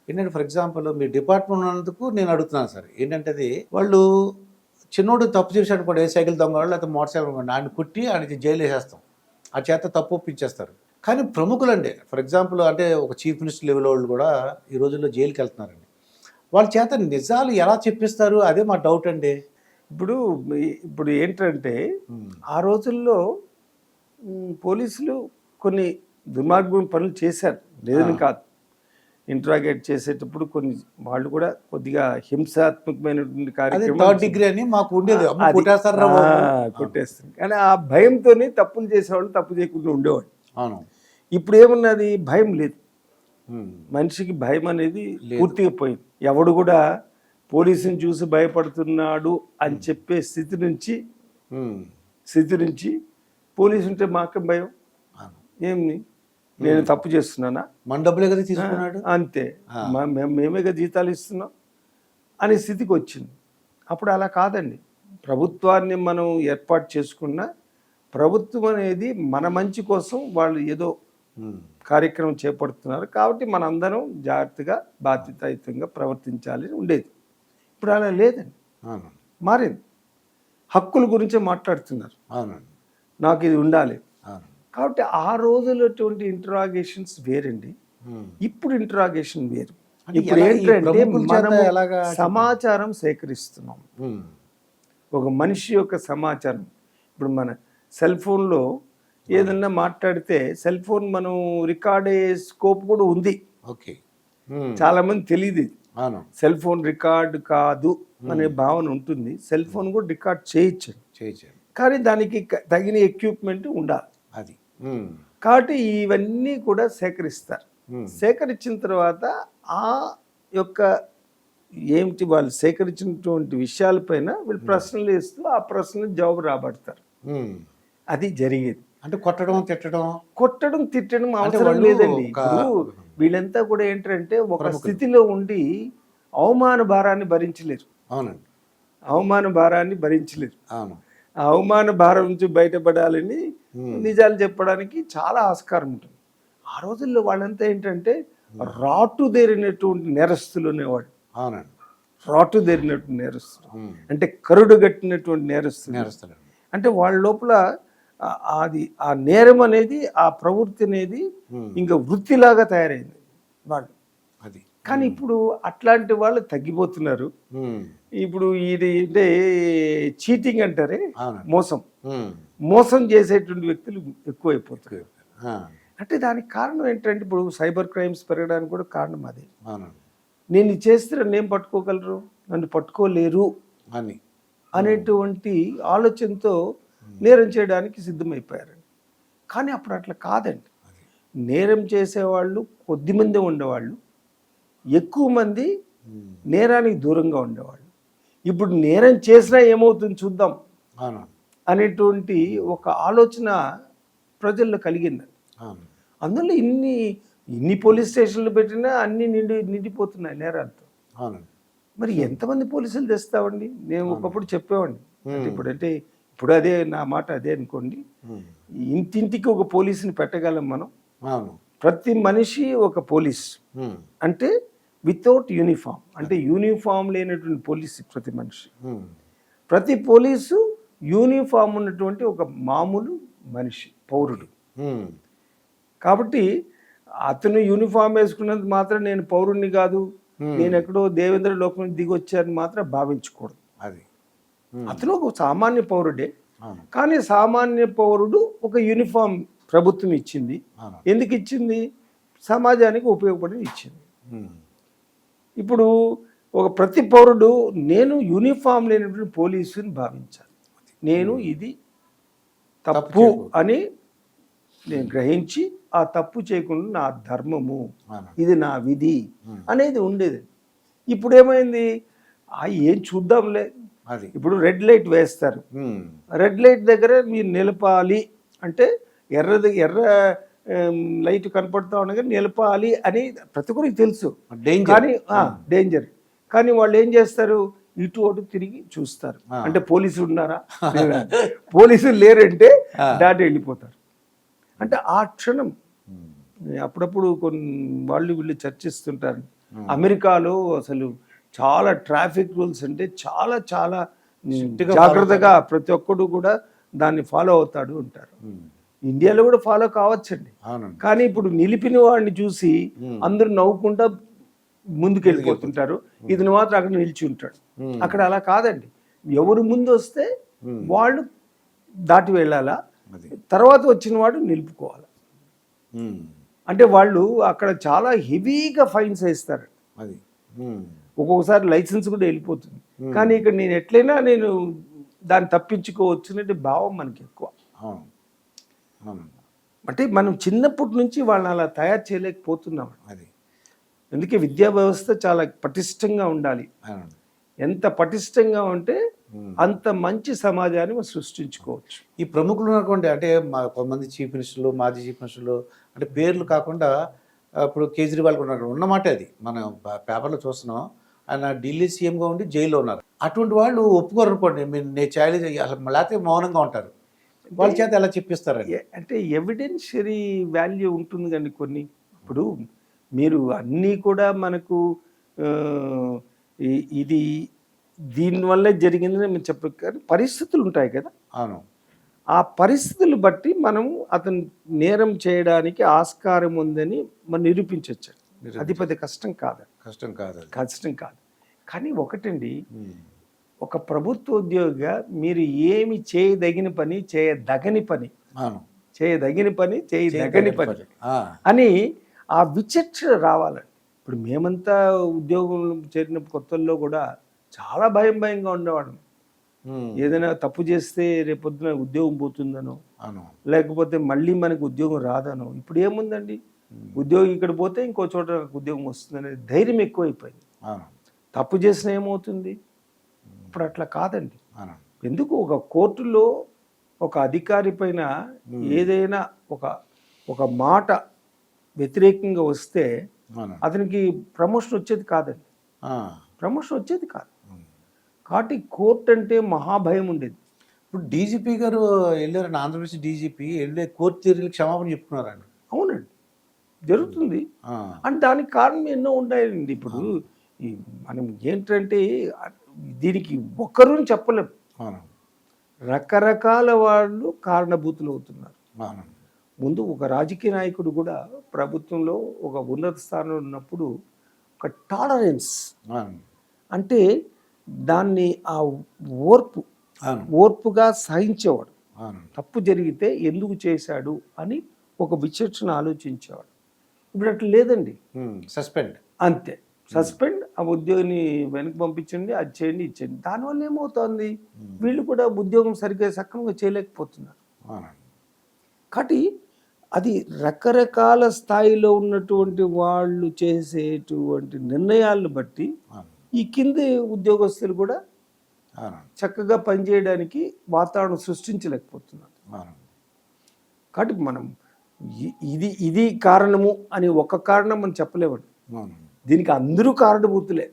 ఏంటంటే for example me department ఉన్నందుకు నేను అడుగుతున్నాను సార్. ఏంటంటే అది వాళ్ళు చిన్నోడు తప్పు చేశాడు కూడా ఏ సైకిల్ దొంగవాడు లేకపోతే మోటార్ సైకిల్ దొంగవాడు ఆయన కుట్టి ఆయనకి జైలు వేసేస్తాం. ఆ చేత తప్పు ఒప్పించేస్తారు. కానీ ప్రముఖులండి ఫర్ ఎగ్జాంపుల్ అంటే ఒక చీఫ్ మినిస్టర్ లెవెల్ వాళ్ళు కూడా ఈ రోజుల్లో జైలుకి వెళ్తున్నారండి. వాళ్ళ చేత నిజాలు ఎలా చెప్పిస్తారు అదే మా డౌట్ అండి. ఇప్పుడు ఇప్పుడు ఏంటంటే ఉమ్, ఆ రోజుల్లో పోలీసులు కొన్ని దుర్మార్గమైన పనులు చేశారు, లేదని కాదు. ఇంట్రాగేట్ చేసేటప్పుడు కొన్ని వాళ్ళు కూడా కొద్దిగా హింసాత్మకమైనటువంటి అదే కార్యక్రమం థర్డ్ డిగ్రీ అని మాకు ఉండేది. అమ్మ కొట్టేస్తారా బాబు. కొట్టేస్తుంది. కానీ ఆ భయంతోనే తప్పులు చేసేవాళ్ళు తప్పు చేయకుండా ఉండేవాళ్ళు. అవును. ఇప్పుడు ఏమున్నది, భయం లేదు. ఉమ్, మనిషికి భయం అనేది లేదు. పూర్తిగా పోయింది. ఎవడు కూడా పోలీసుని చూసి భయపడుతున్నాడు అని చెప్పే స్థితి నుంచి పోలీసు ఉంటే మాకేం భయం, అవును. ఏమి నేను తప్పు చేస్తున్నానా, మన డబ్బులే కదా తీసుకున్నాడు. అంతే, మేమే కదా జీతాలు ఇస్తున్నాం అనే స్థితికి వచ్చింది. అప్పుడు అలా కాదండి. ప్రభుత్వాన్ని మనం ఏర్పాటు చేసుకున్న ప్రభుత్వం అనేది మన మంచి కోసం వాళ్ళు ఏదో కార్యక్రమం చేపడుతున్నారు కాబట్టి మనందరం జాగ్రత్తగా బాధ్యతాయుతంగా ప్రవర్తించాలి ఉండేది. ఇప్పుడు అలా లేదండి, అవును. మారింది. హక్కుల గురించే మాట్లాడుతున్నారు, అవునండి. నాకు ఇది ఉండాలి. అవును. కాబట్టి ఆ రోజులటువంటి ఇంటరాగేషన్స్ వేరండి, ఉమ్. ఇప్పుడు ఇంటరాగేషన్ వేరు. అంటే ఇప్పుడు ఎలా ఈ ఏంటంటే ప్రముఖుల చేత మనము ఎలాగా సమాచారం సేకరిస్తున్నాం. ఉమ్, ఒక మనిషి యొక్క సమాచారం ఇప్పుడు మన సెల్ ఫోన్లో ఏదన్నా మాట్లాడితే సెల్ ఫోన్ మనం రికార్డ్ అయ్యే స్కోప్ కూడా ఉంది. ఓకే. ఉమ్, చాలా మంది తెలియదు ఇది. అవును. సెల్ ఫోన్ రికార్డ్ కాదు అనే భావన ఉంటుంది. సెల్ ఫోన్ కూడా రికార్డ్ చేయొచ్చు, చేయించాను కానీ దానికి తగిన ఎక్విప్మెంట్ ఉండాలి. అది. ఉమ్, కాబట్టి ఇవన్నీ కూడా సేకరిస్తారు. ఉమ్, సేకరించిన తర్వాత ఆ యొక్క ఏమిటి వాళ్ళు సేకరించినటువంటి విషయాలపైన వీళ్ళు ప్రశ్నలు వేస్తూ ఆ ప్రశ్నలకు జవాబు రాబడతారు. ఉమ్. అది జరిగేది. అంటే కొట్టడం తిట్టడం కొట్టడం తిట్టడం అవసరం వాళ్ళు లేదండి. ఒక- ఇప్పుడు వీళ్ళంతా కూడా ఏంటంటే ఒక స్థితిలో ఉండి అవమాన భారాన్ని భరించలేరు. అవునండి. అవమాన భారాన్ని భరించలేరు. అవును. ఆ అవమాన భారం నుంచి బయటపడాలని నిజాలు చెప్పడానికి చాలా ఆస్కారం ఉంటుంది. ఆ రోజుల్లో వాళ్ళంతా ఏంటంటే రాటుదేరినటువంటి నేరస్తులు అనేవాడు. అవునండి. రాటుదేరినటువంటి నేరస్తులు ఉమ్, అంటే కరుడు గట్టినటువంటి నేరస్తులు. నేరస్తాడు. అంటే వాళ్ళ లోపల అది ఆ నేరం అనేది ఆ ప్రవృత్తి అనేది ఇంకా వృత్తిలాగా తయారైంది వాళ్ళు. అది. కానీ ఇప్పుడు అట్లాంటి వాళ్ళు తగ్గిపోతున్నారు. ఉమ్, ఇప్పుడు ఇది అంటే చీటింగ్ అంటారే, అవునండి. మోసం ఉమ్, మోసం చేసేటువంటి వ్యక్తులు ఎక్కువైపోతున్నారు. ఆ, అంటే దానికి కారణం ఏంటంటే ఇప్పుడు సైబర్ క్రైమ్స్ పెరగడానికి కూడా కారణం అదే. అవునండి. నేను ఇది చేస్తే నన్ను ఏం పట్టుకోగలరు, నన్ను పట్టుకోలేరు అని అనేటువంటి ఆలోచనతో నేరం చేయడానికి సిద్ధమైపోయారు. కానీ అప్పుడు అట్లా కాదండి. నేరం చేసేవాళ్ళు కొద్దిమంది ఉండేవాళ్ళు, ఎక్కువ మంది నేరానికి దూరంగా ఉండేవాళ్ళు. ఇప్పుడు నేరం చేసినా ఏమవుతుంది చూద్దాం అవును. అనేటువంటి ఒక ఆలోచన ప్రజల్లో కలిగింది. అవును. అందులో ఇన్ని పోలీస్ స్టేషన్లు పెట్టినా అన్ని నిండిపోతున్నాయి నేరాలతో. అవునండి. మరి ఎంతమంది పోలీసులు తెస్తామండి? నేను ఒకప్పుడు చెప్పేవాడిని. అంటే ఇప్పుడు అదే నా మాట అదే అనుకోండి. ఇంటింటికి ఒక పోలీసుని పెట్టగలం మనం. అవును. ప్రతి మనిషి ఒక పోలీస్ అంటే వితౌట్ యూనిఫామ్, అంటే యూనిఫామ్ లేనటువంటి పోలీసు ప్రతి మనిషి. ప్రతి పోలీసు యూనిఫామ్ ఉన్నటువంటి ఒక మామూలు మనిషి, పౌరుడు. కాబట్టి అతను యూనిఫామ్ వేసుకున్నంత మాత్రం నేను పౌరుణ్ణి కాదు, నేను ఎక్కడో దేవేంద్ర లోకం నుంచి దిగి వచ్చారని మాత్రం భావించకూడదు. అది. అతను ఒక సామాన్య పౌరుడే. అవును. కానీ సామాన్య పౌరుడు ఒక యూనిఫామ్ ప్రభుత్వం ఇచ్చింది. అవును. ఎందుకు ఇచ్చింది? సమాజానికి ఉపయోగపడి ఇచ్చింది. ఇప్పుడు ఒక ప్రతి పౌరుడు నేను యూనిఫామ్ లేనటువంటి పోలీసుని భావించాలి. నేను ఇది తప్పు అని నేను గ్రహించి ఆ తప్పు చేయకుండా నా ధర్మము, ఇది నా విధి అనేది ఉండేది. ఇప్పుడు ఏమైంది? ఏం చూద్దాంలే, అది. ఇప్పుడు రెడ్ లైట్ వేస్తారు. రెడ్ లైట్ దగ్గర మీరు నిలపాలి అంటే ఎర్ర లైట్ కనపడుతూ ఉండగా నిలపాలి అని ప్రతి ఒక్కరికి తెలుసు. కానీ డేంజర్. కానీ వాళ్ళు ఏం చేస్తారు? ఇటు అటు తిరిగి చూస్తారు. అంటే పోలీసులు ఉన్నారా? పోలీసులు లేరంటే దాటి వెళ్ళిపోతారు. అంటే ఆ క్షణం అప్పుడప్పుడు కొన్ని వాళ్ళు వీళ్ళు చర్చిస్తుంటారు. అమెరికాలో అసలు చాలా ట్రాఫిక్ రూల్స్ అంటే చాలా చాలా Strictగా జాగ్రత్తగా ప్రతి ఒక్కడు కూడా దాన్ని ఫాలో అవుతాడు అంటారు. ఇండియాలో కూడా ఫాలో కావచ్చండి, అవునండి. కానీ ఇప్పుడు నిలిపిన వాడిని చూసి అందరూ నవ్వుకుంటా ముందుకు వెళ్ళిపోతుంటారు, ఇతను మాత్రం అక్కడ నిలిచి ఉంటాడు. అక్కడ అలా కాదండి, ఎవరు ముందు వస్తే వాళ్ళు దాటి వెళ్ళాలా, తర్వాత వచ్చిన వాడు నిలుపుకోవాలి. అంటే వాళ్ళు అక్కడ చాలా హెవీగా ఫైన్స్ వేస్తారు, అది ఒక్కొక్కసారి లైసెన్స్ కూడా వెళ్ళిపోతుంది. కానీ ఇక్కడ నేను ఎట్లయినా నేను దాన్ని తప్పించుకోవచ్చు అనే భావం మనకి ఎక్కువ. అవును, అవును, అంటే మనం చిన్నప్పటి నుంచి వాళ్ళని అలా తయారు చేయలేకపోతున్నాం. అది అందుకే విద్యా వ్యవస్థ చాలా పటిష్టంగా ఉండాలి. అవునండి. ఎంత పటిష్టంగా ఉంటే అంత మంచి సమాజాన్ని మనం సృష్టించుకోవచ్చు. ఈ ప్రముఖులు ఉన్నటువంటి అంటే కొంతమంది చీఫ్ మినిస్టర్లు, మాజీ చీఫ్ మినిస్టర్లు అంటే పేర్లు కాకుండా ఇప్పుడు కేజ్రీవాల్ కూడా ఉన్నారు, ఉన్నమాట అది మనం పేపర్లో చూస్తున్నాం. ఆయన ఢిల్లీ సీఎంగా ఉండి జైల్లో ఉన్నారు. అటువంటి వాళ్ళు ఒప్పుకోరు అనుకోండి, నేను ఛాలెంజ్ అసలు లేకపోతే మౌనంగా ఉంటారు. వాళ్ళ చేత ఎలా చెప్పిస్తారండి? అంటే ఎవిడెన్షియరీ వాల్యూ ఉంటుంది కానీ కొన్ని, ఇప్పుడు మీరు అన్నీ కూడా మనకు ఇది దీనివల్లే జరిగిందని మేము చెప్పరు, కానీ పరిస్థితులు ఉంటాయి కదా. అవును, ఆ పరిస్థితులు బట్టి మనం అతను నేరం చేయడానికి ఆస్కారం ఉందని మనం నిరూపించవచ్చు. అది పెద్ద కష్టం కాదు, కష్టం కాదు, కష్టం కాదు. కానీ ఒకటండి, ఒక ప్రభుత్వ ఉద్యోగిగా మీరు ఏమి చేయదగిన పని, చేయదగని పని, చేయదగిన పని, చేయదగని పని అని ఆ విచక్షణ రావాలండి. ఇప్పుడు మేమంతా ఉద్యోగం చేరిన కొత్తల్లో కూడా చాలా భయంగా ఉండేవాళ్ళం. ఏదైనా తప్పు చేస్తే రేపొద్దున ఉద్యోగం పోతుందనో, లేకపోతే మళ్ళీ మనకు ఉద్యోగం రాదనో. ఇప్పుడు ఏముందండి, ఉద్యోగం ఇక్కడ పోతే ఇంకో చోట ఉద్యోగం వస్తుందనే ధైర్యం ఎక్కువైపోయింది. తప్పు చేసినా ఏమవుతుంది, ఇప్పుడు అట్లా కాదండి. ఎందుకు ఒక కోర్టులో ఒక అధికారి పైన ఏదైనా ఒక మాట వ్యతిరేకంగా వస్తే అతనికి ప్రమోషన్ వచ్చేది కాదండి, ప్రమోషన్ వచ్చేది కాదు. కాబట్టి కోర్టు అంటే మహాభయం ఉండేది. ఇప్పుడు డీజీపీ గారు వెళ్ళారండి, ఆంధ్రప్రదేశ్ డీజీపీ వెళ్ళే కోర్టు తీరులు క్షమాపణ చెప్పుకున్నారండి. అవునండి, జరుగుతుంది. అంటే దానికి కారణం ఎన్నో ఉంటాయండి. ఇప్పుడు మనం ఏంటంటే దీనికి ఒక్కరుని చెప్పలేం, రకరకాల వాళ్ళు కారణభూతులు అవుతున్నారు. ముందు ఒక రాజకీయ నాయకుడు కూడా ప్రభుత్వంలో ఒక ఉన్నత స్థానంలో ఉన్నప్పుడు ఒక టాలరెన్స్ అంటే దాన్ని ఆ ఓర్పుగా సహించేవాడు. తప్పు జరిగితే ఎందుకు చేశాడు అని ఒక విచక్షణ ఆలోచించేవాడు. ఇప్పుడు అట్లా లేదండి, సస్పెండ్ అంతే, సస్పెండ్, ఆ ఉద్యోగిని వెనక్కి పంపించండి, అది చేయండి, ఇచ్చేయండి. దానివల్ల ఏమవుతుంది, వీళ్ళు కూడా ఉద్యోగం సరిగ్గా సక్రమంగా చేయలేకపోతున్నారు. కాబట్టి అది రకరకాల స్థాయిలో ఉన్నటువంటి వాళ్ళు చేసేటువంటి నిర్ణయాలను బట్టి ఈ కింది ఉద్యోగస్తులు కూడా చక్కగా పనిచేయడానికి వాతావరణం సృష్టించలేకపోతున్నారు. కాబట్టి మనం ఇది కారణము అని ఒక కారణం మనం చెప్పలేమండి, దీనికి అందరూ కారణభూతులే.